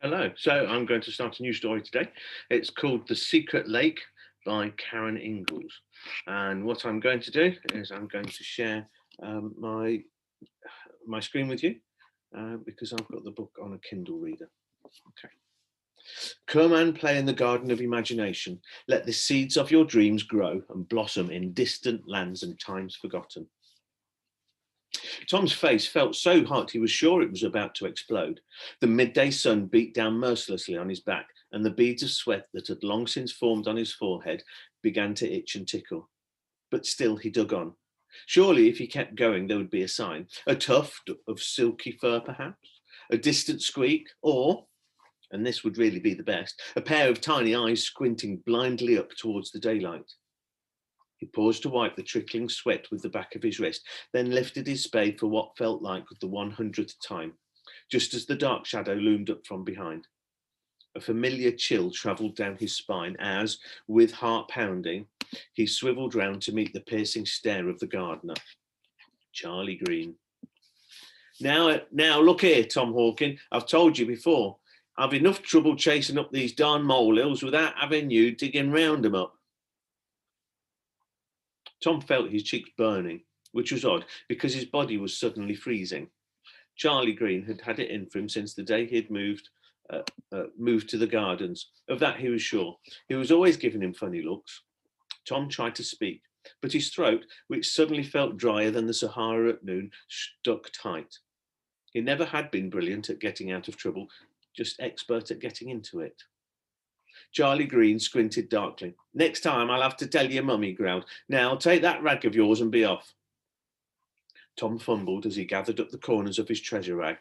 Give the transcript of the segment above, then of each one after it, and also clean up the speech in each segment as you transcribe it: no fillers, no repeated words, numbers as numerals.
Hello. So I'm going to start a new story today. It's called The Secret Lake by Karen Inglis. And what I'm going to do is I'm going to share my screen with you because I've got the book on a Kindle reader. Okay. Come and play in the garden of imagination. Let the seeds of your dreams grow and blossom in distant lands and times forgotten. Tom's face felt so hot he was sure it was about to explode. The midday sun beat down mercilessly on his back, and the beads of sweat that had long since formed on his forehead began to itch and tickle. But still he dug on. Surely, if he kept going, there would be a sign. A tuft of silky fur, perhaps? A distant squeak? Or, and this would really be the best, a pair of tiny eyes squinting blindly up towards the daylight. He paused to wipe the trickling sweat with the back of his wrist, then lifted his spade for what felt like the 100th time, just as the dark shadow loomed up from behind. A familiar chill travelled down his spine as, with heart pounding, he swivelled round to meet the piercing stare of the gardener, Charlie Green. Now, look here, Tom Hawkin. I've told you before. I've enough trouble chasing up these darn molehills without having you digging round 'em up. Tom felt his cheeks burning, which was odd because his body was suddenly freezing. Charlie Green had had it in for him since the day he had moved to the gardens. Of that he was sure. He was always giving him funny looks. Tom tried to speak, but his throat, which suddenly felt drier than the Sahara at noon, stuck tight. He never had been brilliant at getting out of trouble, just expert at getting into it. Charlie Green squinted darkly. Next time I'll have to tell your mum, he growled. Now take that rag of yours and be off. Tom fumbled as he gathered up the corners of his treasure rag.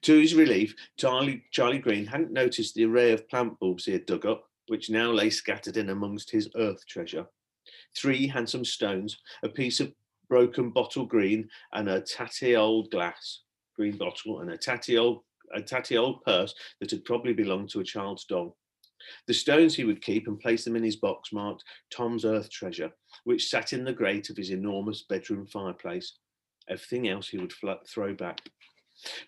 To his relief, Charlie Green hadn't noticed the array of plant bulbs he had dug up, which now lay scattered in amongst his earth treasure. 3 handsome stones, a piece of broken bottle green, and a tatty old green bottle, and a tatty old purse that had probably belonged to a child's doll. The stones he would keep and place them in his box marked Tom's Earth Treasure, which sat in the grate of his enormous bedroom fireplace. Everything else he would throw back.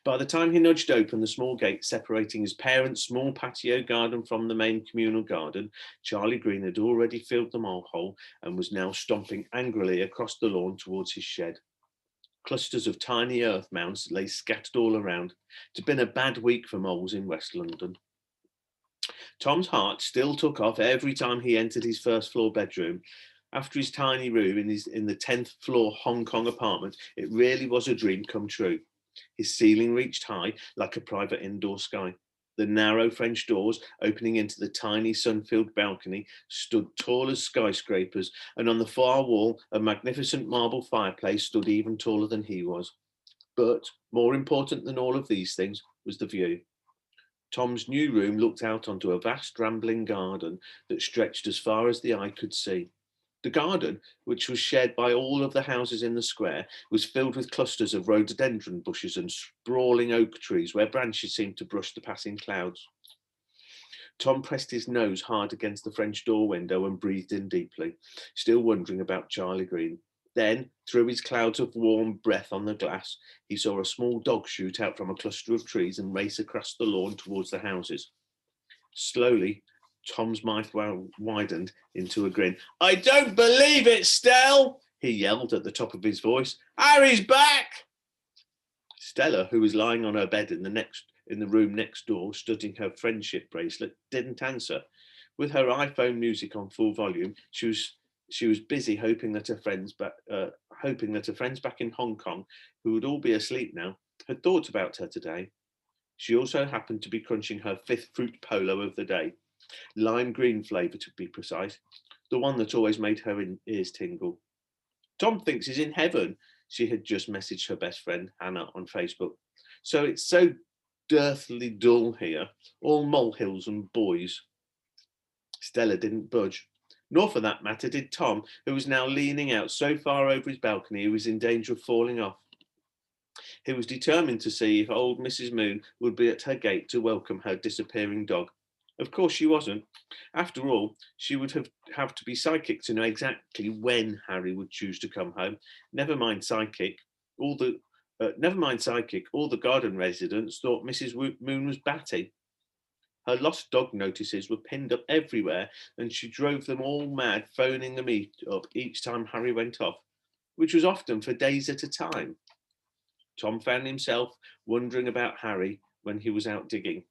By the time he nudged open the small gate separating his parents' small patio garden from the main communal garden, Charlie Green had already filled the mole hole and was now stomping angrily across the lawn towards his shed. Clusters of tiny earth mounds lay scattered all around. It had been a bad week for moles in West London. Tom's heart still took off every time he entered his first floor bedroom. After his tiny room in the 10th floor Hong Kong apartment, it really was a dream come true. His ceiling reached high like a private indoor sky. The narrow French doors opening into the tiny sun-filled balcony stood tall as skyscrapers, and on the far wall a magnificent marble fireplace stood even taller than he was. But more important than all of these things was the view. Tom's new room looked out onto a vast rambling garden that stretched as far as the eye could see. The garden, which was shared by all of the houses in the square, was filled with clusters of rhododendron bushes and sprawling oak trees where branches seemed to brush the passing clouds. Tom pressed his nose hard against the French door window and breathed in deeply, still wondering about Charlie Green. Then, through his clouds of warm breath on the glass, he saw a small dog shoot out from a cluster of trees and race across the lawn towards the houses. Slowly, Tom's mouth widened into a grin. I don't believe it, Stell, he yelled at the top of his voice. Harry's back! Stella, who was lying on her bed in the room next door, studying her friendship bracelet, didn't answer. With her iPhone music on full volume, she was busy hoping that her friends back in Hong Kong, who would all be asleep now, had thought about her today. She also happened to be crunching her 5th fruit polo of the day, lime green flavour to be precise, the one that always made her ears tingle. Tom thinks he's in heaven, she had just messaged her best friend Hannah on Facebook. So it's so dearthily dull here, all molehills and boys. Stella didn't budge. Nor for that matter did Tom, who was now leaning out so far over his balcony he was in danger of falling off. He was determined to see if old Mrs. Moon would be at her gate to welcome her disappearing dog. Of course she wasn't. After all, she would have to be psychic to know exactly when Harry would choose to come home. Never mind psychic. All the Never mind psychic. All the garden residents thought Mrs. Moon was batty. Her lost dog notices were pinned up everywhere, and she drove them all mad, phoning them up each time Harry went off, which was often for days at a time. Tom found himself wondering about Harry when he was out digging.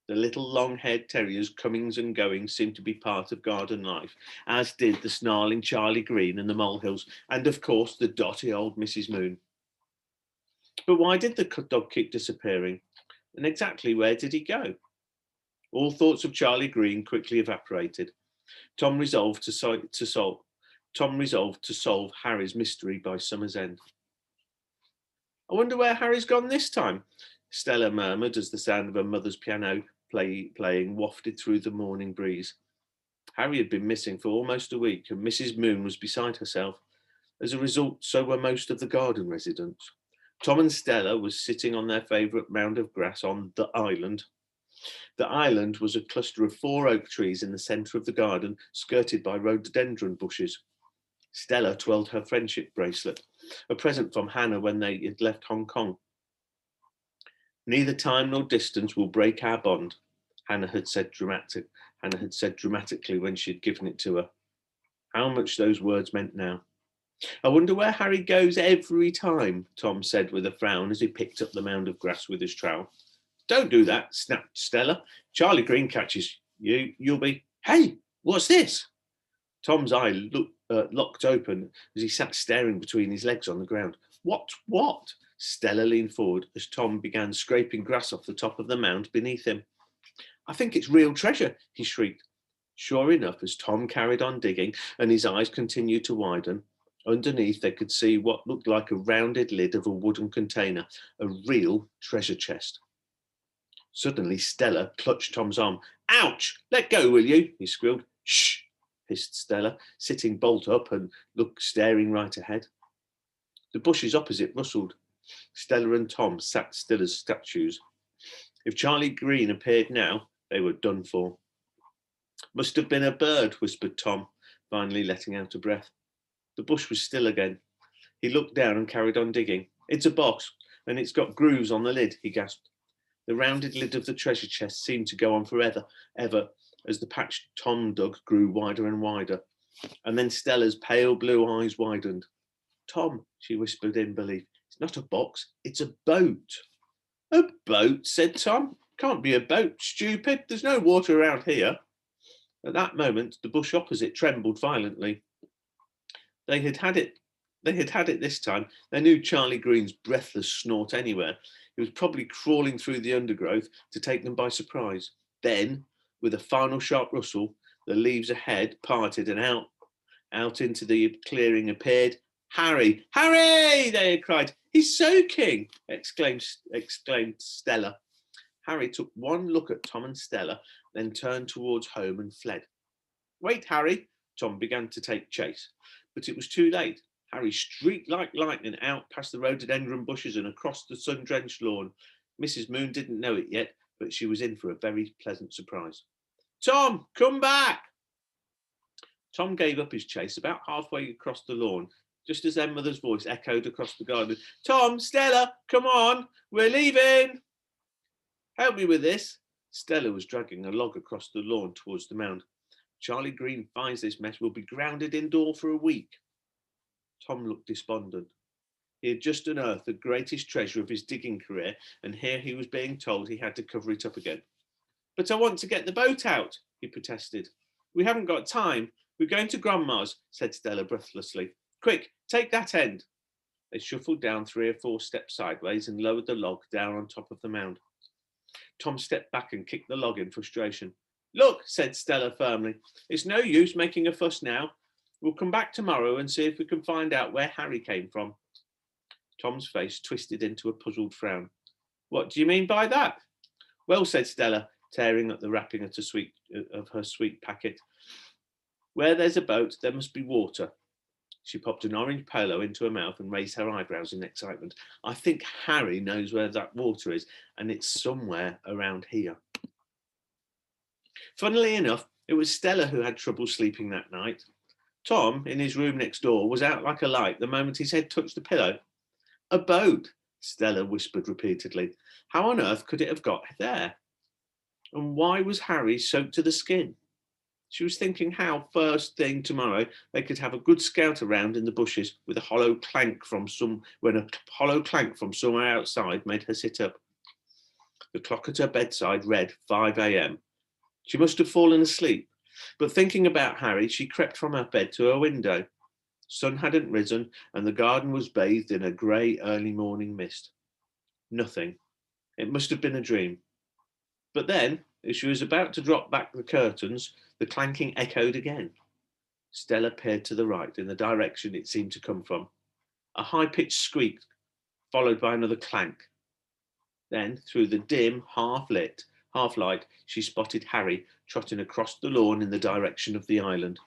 The little long-haired terriers comings and goings seemed to be part of garden life, as did the snarling Charlie Green and the molehills, and of course the dotty old Mrs. Moon. But why did the dog keep disappearing? And exactly where did he go? All thoughts of Charlie Green quickly evaporated. Tom resolved to solve Harry's mystery by summer's end. I wonder where Harry's gone this time, Stella murmured as the sound of her mother's piano playing wafted through the morning breeze. Harry had been missing for almost a week, and Mrs. Moon was beside herself. As a result, so were most of the garden residents. Tom and Stella were sitting on their favourite mound of grass on the island. The island was a cluster of 4 oak trees in the centre of the garden, skirted by rhododendron bushes. Stella twirled her friendship bracelet, a present from Hannah when they had left Hong Kong. Neither time nor distance will break our bond, Hannah had said dramatically when she had given it to her. How much those words meant now. I wonder where Harry goes every time, Tom said with a frown as he picked up the mound of grass with his trowel. Don't do that, snapped Stella. Charlie Green catches you, you'll be... Hey, what's this? Tom's eye locked open as he sat staring between his legs on the ground. What? Stella leaned forward as Tom began scraping grass off the top of the mound beneath him. I think it's real treasure, he shrieked. Sure enough, as Tom carried on digging and his eyes continued to widen, underneath they could see what looked like a rounded lid of a wooden container, a real treasure chest. Suddenly, Stella clutched Tom's arm. Ouch! Let go, will you? He squealed. Shh! Hissed Stella, sitting bolt up and staring right ahead. The bushes opposite rustled. Stella and Tom sat still as statues. If Charlie Green appeared now, they were done for. Must have been a bird, whispered Tom, finally letting out a breath. The bush was still again. He looked down and carried on digging. It's a box, and it's got grooves on the lid, he gasped. The rounded lid of the treasure chest seemed to go on forever, as the patch Tom dug grew wider and wider. And then Stella's pale blue eyes widened. Tom, she whispered in belief, it's not a box, it's a boat. A boat, said Tom. Can't be a boat, stupid. There's no water around here. At that moment, the bush opposite trembled violently. They had had it this time. They knew Charlie Green's breathless snort anywhere. He was probably crawling through the undergrowth to take them by surprise. Then, with a final sharp rustle, the leaves ahead parted and out into the clearing appeared Harry. Harry! They had cried. He's soaking! exclaimed Stella. Harry took one look at Tom and Stella, then turned towards home and fled. Wait, Harry! Tom began to take chase, but it was too late. Harry streaked like lightning out past the rhododendron bushes and across the sun-drenched lawn. Mrs. Moon didn't know it yet, but she was in for a very pleasant surprise. Tom, come back! Tom gave up his chase about halfway across the lawn, just as their mother's voice echoed across the garden. Tom, Stella, come on, we're leaving! Help me with this. Stella was dragging a log across the lawn towards the mound. Charlie Green finds this mess, will be grounded indoor for a week. Tom looked despondent. He had just unearthed the greatest treasure of his digging career, and here he was being told he had to cover it up again. But I want to get the boat out, he protested. We haven't got time. We're going to Grandma's, said Stella breathlessly. Quick, take that end. They shuffled down 3 or 4 steps sideways and lowered the log down on top of the mound. Tom stepped back and kicked the log in frustration. Look, said Stella firmly, it's no use making a fuss now. We'll come back tomorrow and see if we can find out where Harry came from. Tom's face twisted into a puzzled frown. What do you mean by that? Well, said Stella, tearing at the wrapping of her sweet packet. Where there's a boat, there must be water. She popped an orange polo into her mouth and raised her eyebrows in excitement. I think Harry knows where that water is, and it's somewhere around here. Funnily enough, it was Stella who had trouble sleeping that night. Tom, in his room next door, was out like a light the moment his head touched the pillow. A boat, Stella whispered repeatedly. How on earth could it have got there? And why was Harry soaked to the skin? She was thinking how first thing tomorrow they could have a good scout around in the bushes with a hollow clank from somewhere outside made her sit up. The clock at her bedside read 5 a.m. She must have fallen asleep, but thinking about Harry, she crept from her bed to her window. Sun hadn't risen, and the garden was bathed in a grey early morning mist. Nothing. It must have been a dream. But then, as she was about to drop back the curtains, the clanking echoed again. Stella peered to the right, in the direction it seemed to come from. A high-pitched squeak, followed by another clank. Then, through the dim, half-light, she spotted Harry trotting across the lawn in the direction of the island.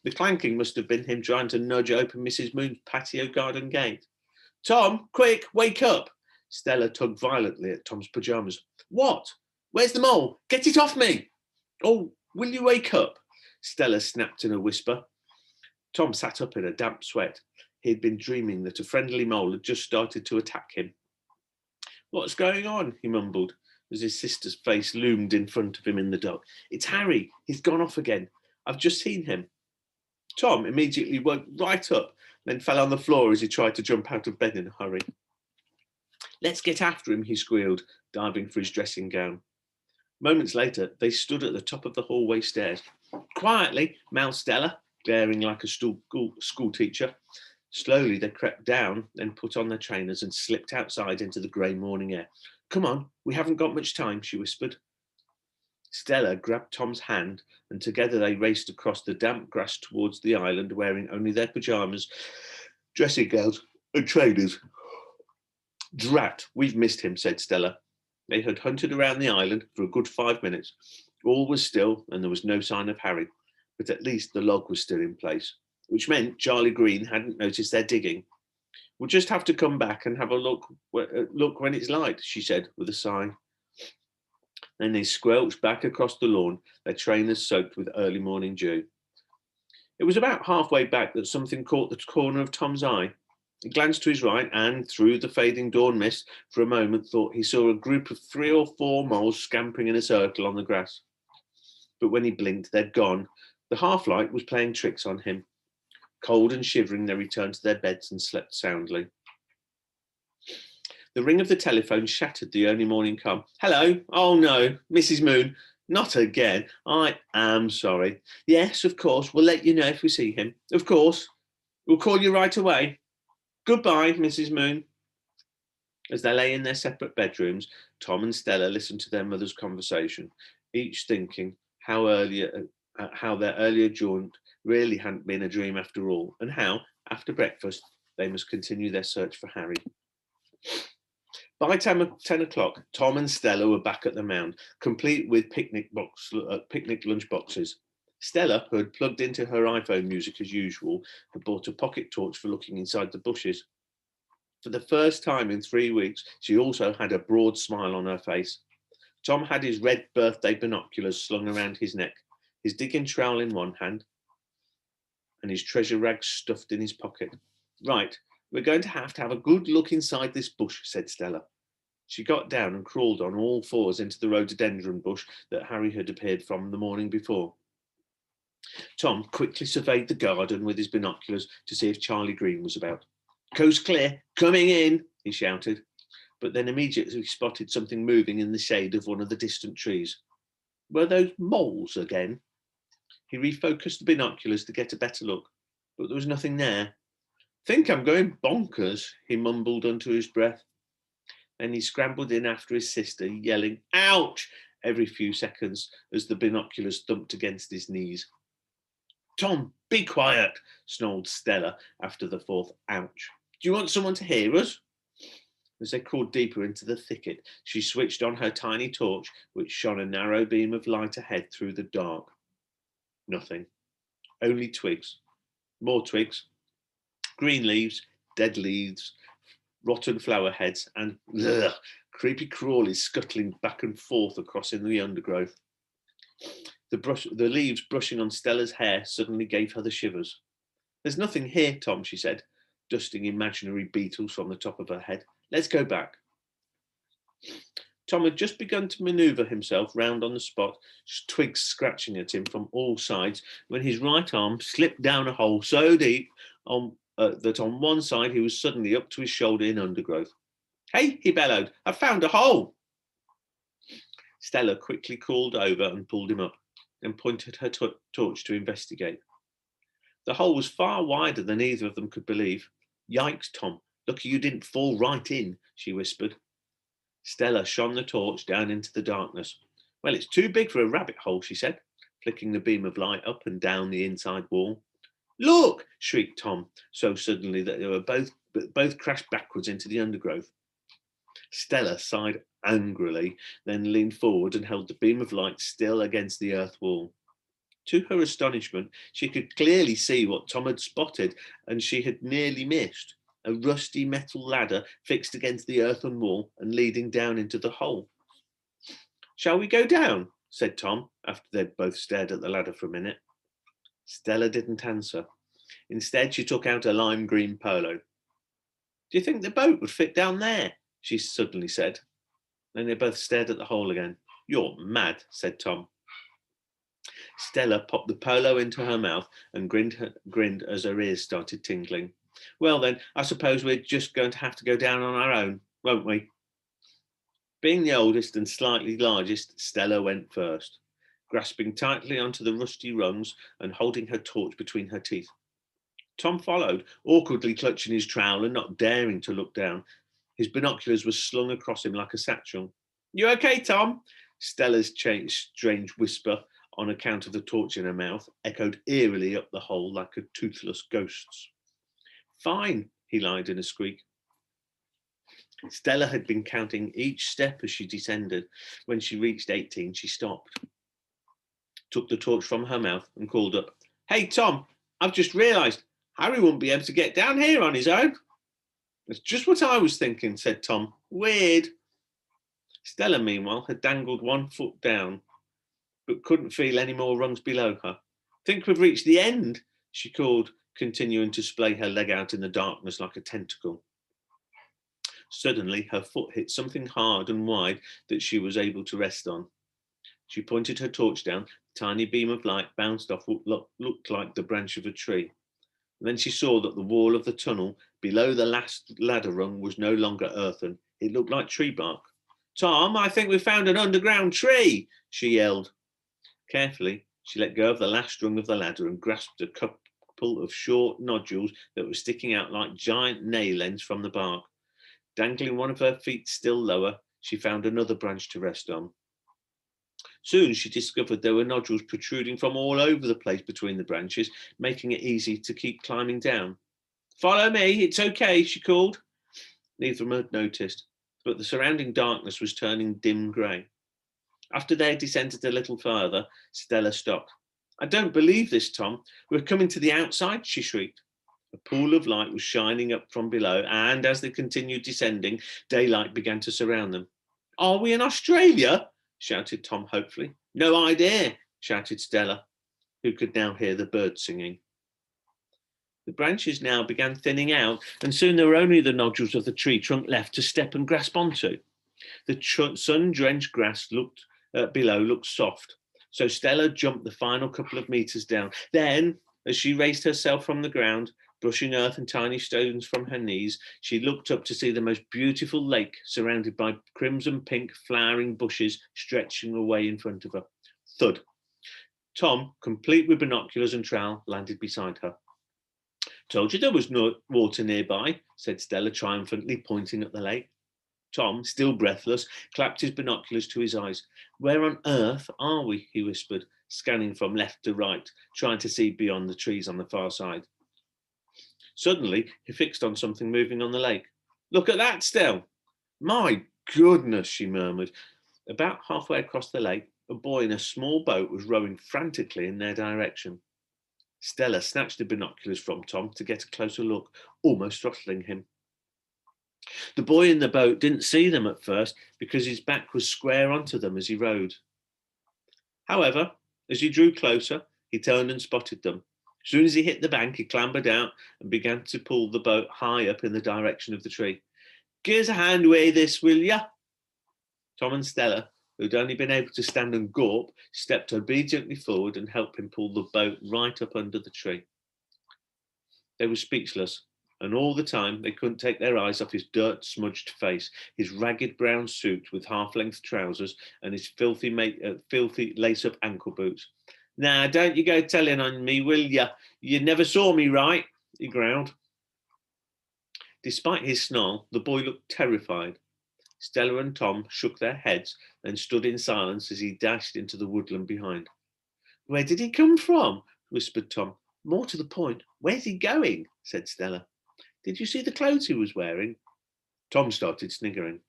The clanking must have been him trying to nudge open Mrs. Moon's patio garden gate. Tom, quick, wake up! Stella tugged violently at Tom's pyjamas. What? Where's the mole? Get it off me! Oh, will you wake up? Stella snapped in a whisper. Tom sat up in a damp sweat. He had been dreaming that a friendly mole had just started to attack him. What's going on? He mumbled, as his sister's face loomed in front of him in the dark. It's Harry. He's gone off again. I've just seen him. Tom immediately woke right up, then fell on the floor as he tried to jump out of bed in a hurry. Let's get after him, he squealed, diving for his dressing gown. Moments later, they stood at the top of the hallway stairs. Quietly, mouthed Stella, glaring like a school teacher. Slowly, they crept down, then put on their trainers and slipped outside into the grey morning air. Come on, we haven't got much time, she whispered. Stella grabbed Tom's hand, and together they raced across the damp grass towards the island, wearing only their pyjamas, dressing gowns, and trainers. Drat, we've missed him, said Stella. They had hunted around the island for a good 5 minutes. All was still, and there was no sign of Harry, but at least the log was still in place, which meant Charlie Green hadn't noticed their digging. We'll just have to come back and have a look when it's light, she said with a sigh. Then they squelched back across the lawn, their trainers soaked with early morning dew. It was about halfway back that something caught the corner of Tom's eye. He glanced to his right and, through the fading dawn mist, for a moment thought he saw a group of 3 or 4 moles scampering in a circle on the grass. But when he blinked, they'd gone. The half-light was playing tricks on him. Cold and shivering, they returned to their beds and slept soundly. The ring of the telephone shattered the early morning calm. Hello? Oh no, Mrs. Moon. Not again. I am sorry. Yes, of course. We'll let you know if we see him. Of course. We'll call you right away. Goodbye, Mrs. Moon. As they lay in their separate bedrooms, Tom and Stella listened to their mother's conversation, each thinking how their earlier jaunt really hadn't been a dream after all, and how, after breakfast, they must continue their search for Harry. By 10 o'clock, Tom and Stella were back at the mound, complete with picnic lunch boxes. Stella, who had plugged into her iPhone music as usual, had bought a pocket torch for looking inside the bushes. For the first time in 3 weeks, she also had a broad smile on her face. Tom had his red birthday binoculars slung around his neck, his digging trowel in one hand, and his treasure rag stuffed in his pocket. Right, we're going to have a good look inside this bush, said Stella. She got down and crawled on all fours into the rhododendron bush that Harry had appeared from the morning before. Tom quickly surveyed the garden with his binoculars to see if Charlie Green was about. Coast clear, coming in, he shouted, but then immediately spotted something moving in the shade of one of the distant trees. Were those moles again? He refocused the binoculars to get a better look, but there was nothing there. Think I'm going bonkers, he mumbled under his breath. Then he scrambled in after his sister, yelling, ouch, every few seconds as the binoculars thumped against his knees. Tom, be quiet, snarled Stella after the fourth ouch. Do you want someone to hear us? As they crawled deeper into the thicket, she switched on her tiny torch, which shone a narrow beam of light ahead through the dark. Nothing. Only twigs. More twigs. Green leaves, dead leaves, rotten flower heads, and creepy crawlies scuttling back and forth across in the undergrowth. The leaves brushing on Stella's hair suddenly gave her the shivers. There's nothing here, Tom, she said, dusting imaginary beetles from the top of her head. Let's go back. Tom had just begun to manoeuvre himself round on the spot, twigs scratching at him from all sides, when his right arm slipped down a hole so deep that on one side he was suddenly up to his shoulder in undergrowth. "Hey," he bellowed, "I've found a hole." Stella quickly crawled over and pulled him up, and pointed her torch to investigate. The hole was far wider than either of them could believe. "Yikes, Tom, lucky you didn't fall right in," she whispered. Stella shone the torch down into the darkness. "Well, it's too big for a rabbit hole," she said, flicking the beam of light up and down the inside wall. "Look!" shrieked Tom, so suddenly that they were both crashed backwards into the undergrowth. Stella sighed angrily, then leaned forward and held the beam of light still against the earth wall. To her astonishment, she could clearly see what Tom had spotted, and she had nearly missed: a rusty metal ladder fixed against the earthen wall and leading down into the hole. "Shall we go down?" said Tom, after they'd both stared at the ladder for a minute. Stella didn't answer. Instead, she took out a lime green polo. "Do you think the boat would fit down there?" she suddenly said. Then they both stared at the hole again. "You're mad," said Tom. Stella popped the polo into her mouth and grinned as her ears started tingling. "Well then, I suppose we're just going to have to go down on our own, won't we?" Being the oldest and slightly largest, Stella went first, grasping tightly onto the rusty rungs and holding her torch between her teeth. Tom followed, awkwardly clutching his trowel and not daring to look down. His binoculars were slung across him like a satchel. "You okay, Tom?" Stella's strange whisper, on account of the torch in her mouth, echoed eerily up the hole like a toothless ghost's. "Fine," he lied in a squeak. Stella had been counting each step as she descended. When she reached 18, she stopped, took the torch from her mouth and called up, "Hey, Tom, I've just realised Harry won't be able to get down here on his own." "That's just what I was thinking," said Tom. "Weird." Stella, meanwhile, had dangled one foot down, but couldn't feel any more rungs below her. "Think we've reached the end," she called, continuing to splay her leg out in the darkness like a tentacle. Suddenly, her foot hit something hard and wide that she was able to rest on. She pointed her torch down. A tiny beam of light bounced off what looked like the branch of a tree. And then she saw that the wall of the tunnel below the last ladder rung was no longer earthen. It looked like tree bark. "Tom, I think we've found an underground tree," she yelled. Carefully, she let go of the last rung of the ladder and grasped a couple of short nodules that were sticking out like giant nail ends from the bark. Dangling one of her feet still lower, she found another branch to rest on. Soon she discovered there were nodules protruding from all over the place between the branches, making it easy to keep climbing down. "Follow me, it's okay," she called. Neither of them had noticed, but the surrounding darkness was turning dim grey. After they had descended a little further, Stella stopped. "I don't believe this, Tom. We're coming to the outside," she shrieked. A pool of light was shining up from below, and as they continued descending, daylight began to surround them. "Are we in Australia?" shouted Tom hopefully. "No idea," shouted Stella, who could now hear the birds singing. The branches now began thinning out, and soon there were only the nodules of the tree trunk left to step and grasp onto. The sun-drenched grass below looked soft, so Stella jumped the final couple of meters down. Then, as she raised herself from the ground, brushing earth and tiny stones from her knees, she looked up to see the most beautiful lake surrounded by crimson pink flowering bushes stretching away in front of her. Thud. Tom, complete with binoculars and trowel, landed beside her. "Told you there was no water nearby," said Stella triumphantly, pointing at the lake. Tom, still breathless, clapped his binoculars to his eyes. "Where on earth are we?" he whispered, scanning from left to right, trying to see beyond the trees on the far side. Suddenly, he fixed on something moving on the lake. "Look at that, Stell." "My goodness," she murmured. About halfway across the lake, a boy in a small boat was rowing frantically in their direction. Stella snatched the binoculars from Tom to get a closer look, almost throttling him. The boy in the boat didn't see them at first because his back was square onto them as he rowed. However, as he drew closer, he turned and spotted them. As soon as he hit the bank, he clambered out and began to pull the boat high up in the direction of the tree. "Give us a hand with this, will ya?" Tom and Stella, who'd only been able to stand and gawp, stepped obediently forward and helped him pull the boat right up under the tree. They were speechless, and all the time they couldn't take their eyes off his dirt-smudged face, his ragged brown suit with half-length trousers, and his filthy lace-up ankle boots. "Now, don't you go telling on me, will ya? You never saw me, right?" he growled. Despite his snarl, the boy looked terrified. Stella and Tom shook their heads and stood in silence as he dashed into the woodland behind. "Where did he come from?" whispered Tom. "More to the point, where's he going?" said Stella. "Did you see the clothes he was wearing?" Tom started sniggering.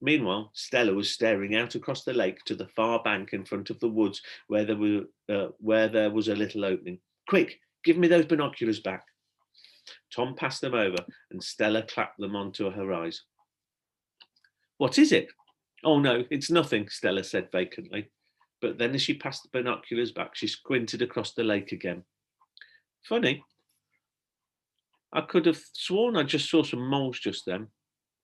Meanwhile, Stella was staring out across the lake to the far bank in front of the woods where there was a little opening. "Quick, give me those binoculars back." Tom passed them over and Stella clapped them onto her eyes. "What is it?" "Oh no, it's nothing," Stella said vacantly. But then as she passed the binoculars back, she squinted across the lake again. "Funny. I could have sworn I just saw some moles just then."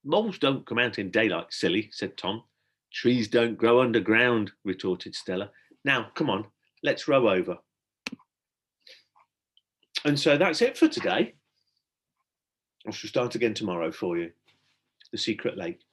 "Moles don't come out in daylight, silly," said Tom. "Trees don't grow underground," retorted Stella. "Now, come on, let's row over." And so that's it for today. I shall start again tomorrow for you. The Secret Lake.